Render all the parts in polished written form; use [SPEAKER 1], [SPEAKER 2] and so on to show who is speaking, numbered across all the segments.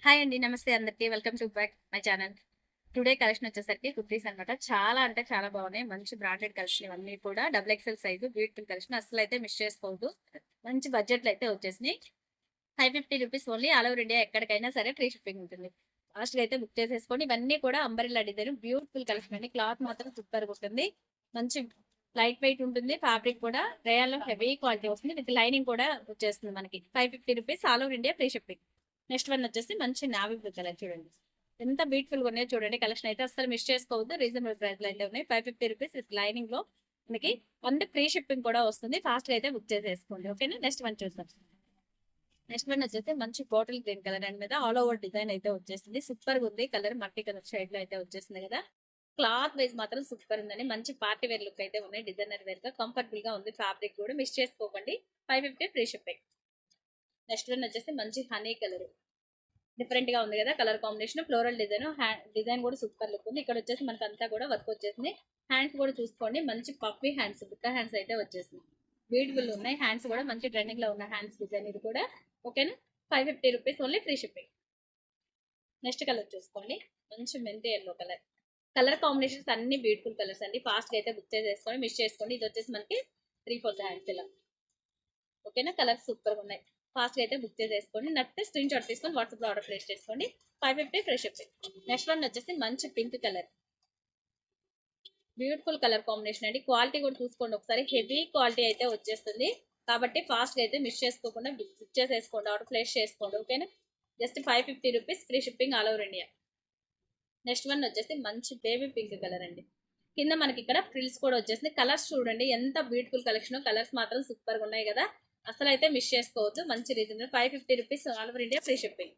[SPEAKER 1] Hi అండి. నమస్తే అందరికి. Welcome to back my channel. Today collection వచ్చేసరికి కుర్తీస్ అనమాట. చాలా అంటే చాలా బాగున్నాయి. మంచి బ్రాండెడ్ కలెక్షన్ ఇవన్నీ కూడా double XL size beautiful collection. అసలు అయితే మిస్ చేసుకోవద్దు. మంచి బడ్జెట్లో అయితే వచ్చేసినాయి. 550 rupees only. All over India ఎక్కడికైనా సరే ఫ్రీ షిప్పింగ్ ఉంటుంది. ఫాస్ట్గా అయితే బుక్ చేసేసుకోండి. ఇవన్నీ కూడా అంబరిల్లా డిజైన్ బ్యూటిఫుల్ కలెక్షన్ అండి. క్లాత్ మాత్రం సూపర్గా ఉంటుంది. మంచి లైట్ వెయిట్ ఉంటుంది. ఫ్యాబ్రిక్ కూడా రేయాలో హెవీ క్వాలిటీ వస్తుంది. విత్ లైనింగ్ కూడా వచ్చేస్తుంది మనకి. 550 rupees all over India free shipping. Next one వచ్చేసి మంచి నావీ బ్లూ కలర్ చూడండి. ఎంత బ్యూటిఫుల్ గా ఉన్నాయో చూడండి. కలెక్షన్ అయితే అసలు మిస్ చేసుకోవద్దు. రీజనబుల్ ప్రైస్ లో అయితే ఉన్నాయి. 550 రూపీస్ విత్ లైనింగ్ లో మనకి అండ్ ఫ్రీ షిప్పింగ్ కూడా వస్తుంది. ఫాస్ట్ గా అయితే బుక్ చేసేసుకోండి. ఓకేనా. నెక్స్ట్ వన్ చూద్దాం. నెక్స్ట్ వన్ వచ్చేసి మంచి బాటిల్ గ్రీన్ కలర్ అండ్ మీద ఆల్ ఓవర్ డిజైన్ అయితే వచ్చేసింది. సూపర్ గా ఉంది. కలర్ మట్టి కలర్ షేడ్ లో అయితే వచ్చేసింది కదా. క్లాత్ వైజ్ మాత్రం సూపర్ ఉందండి. మంచి పార్టీ వేర్ లుక్ అయితే ఉన్నాయి. డిజైనర్ వేర్ గా కంఫర్టబుల్ గా ఉంది. ఫ్యాబ్రిక్ కూడా మిస్ చేసుకోకండి. 550 ఫ్రీ షిప్పింగ్. నెక్స్ట్ వన్ వచ్చేసి మంచి హనీ కలర్. డిఫరెంట్ గా ఉంది కదా కలర్ కాంబినేషన్. ఫ్లోరల్ డిజైన్ కూడా సూపర్ లుక్ ఉంది. ఇక్కడ వచ్చేసి మనకి అంతా కూడా వర్క్ వచ్చేసింది. హ్యాండ్స్ కూడా చూసుకోండి. మంచి పఫీ హ్యాండ్స్, బుట్ట హ్యాండ్స్ అయితే వచ్చేసింది. బ్యూటిఫుల్ ఉన్నాయి. హ్యాండ్స్ కూడా మంచి ట్రెండింగ్ లో ఉన్న హ్యాండ్స్ డిజైన్ ఇది కూడా. ఓకేనా. 550 rupees only free shipping. Next colour చూసుకోండి. మంచి మెంతి ఎల్లో కలర్. కలర్ కాంబినేషన్స్ అన్ని బ్యూటిఫుల్ కలర్స్ అండి. ఫాస్ట్ గా అయితే బుక్ చేసేసుకోండి. మిస్ చేసుకోండి. ఇది వచ్చేసి మనకి 3/4 హ్యాండ్స్ ఇలా. ఓకేనా. కలర్స్ సూపర్ గా ఉన్నాయి. ఫాస్ట్ గా అయితే బుక్ చేసేసుకోండి. నచ్చితే స్క్రీన్ షాట్ తీసుకొని వాట్సాప్ లో ఆర్డర్ ప్లేస్ చేసుకోండి. 550 ఫ్రీ షిప్పింగ్. నెక్స్ట్ వన్ వచ్చేసి మంచి pink colour. Beautiful colour combination అండి. క్వాలిటీ కూడా చూసుకోండి ఒకసారి. హెవీ క్వాలిటీ అయితే వచ్చేస్తుంది. కాబట్టి ఫాస్ట్ గా అయితే మిస్ చేసుకోకుండా బుక్ చేసేసుకోండి. ఆర్డర్ ప్లేస్ చేసుకోండి. ఓకేనా. Just 550 rupees free shipping all over India. Next one వచ్చేసి మంచి బేబీ పింక్ కలర్ అండి. కింద మనకి ఇక్కడ ఫ్రిల్స్ కూడా వచ్చేసింది. కలర్స్ చూడండి ఎంత బ్యూటిఫుల్ కలెక్షన్. కలర్స్ మాత్రం సూపర్ గా ఉన్నాయి కదా. అసలు అయితే మిస్ చేసుకోవద్దు. మంచి reason. 550 rupees all over India free shipping.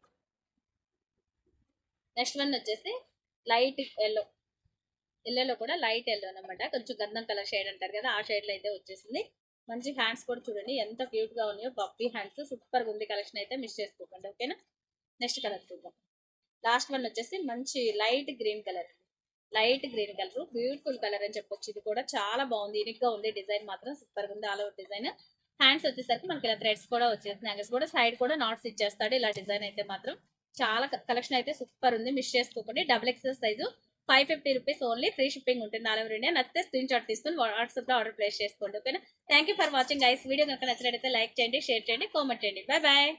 [SPEAKER 1] Next one వచ్చేసి లైట్ ఎల్లో. ఎల్లోలో కూడా లైట్ ఎల్లో అనమాట. కొంచెం గంధం కలర్ షేడ్ అంటారు కదా, ఆ షేడ్ లో అయితే వచ్చేసింది. మంచి హ్యాండ్స్ కూడా చూడండి ఎంత క్యూట్ గా ఉన్నాయో. పప్పీ హ్యాండ్స్ సూపర్ గా ఉంది. కలెక్షన్ అయితే మిస్ చేసుకోకండి. ఓకేనా. నెక్స్ట్ కలర్ చూద్దాం. లాస్ట్ వన్ వచ్చేసి మంచి light green colour. Light green colour beautiful colour అని చెప్పొచ్చు. ఇది కూడా చాలా బాగుంది. యూనిక్ గా ఉంది. డిజైన్ మాత్రం సూపర్ గా ఉంది. All over design. హ్యాండ్స్ వచ్చేసరికి మనకి ఇలా థ్రెడ్స్ కూడా వచ్చేసింది. హ్యాంగర్స్ కూడా సైడ్ కూడా నాట్స్ ఇచ్చేస్తాడు. ఇలా డిజైన్ అయితే మాత్రం చాలా కలెక్షన్ అయితే సూపర్ ఉంది. మిస్ చేసుకోకండి. Double XL size 550 rupees only. Free shipping ఉంటుంది ఆల్ ఓవర్ ఇండియా. నచ్చితే స్క్రీన్ షాట్ తీసుకొని వాట్సాప్ లో ఆర్డర్ ప్లేస్ చేసుకోండి. ఓకేనా. Thank for watching guys. Video కనుక నచ్చినట్లయితే లైక్ చేయండి, షేర్ చేయండి, కామెంట్ చేయండి. Bye bye.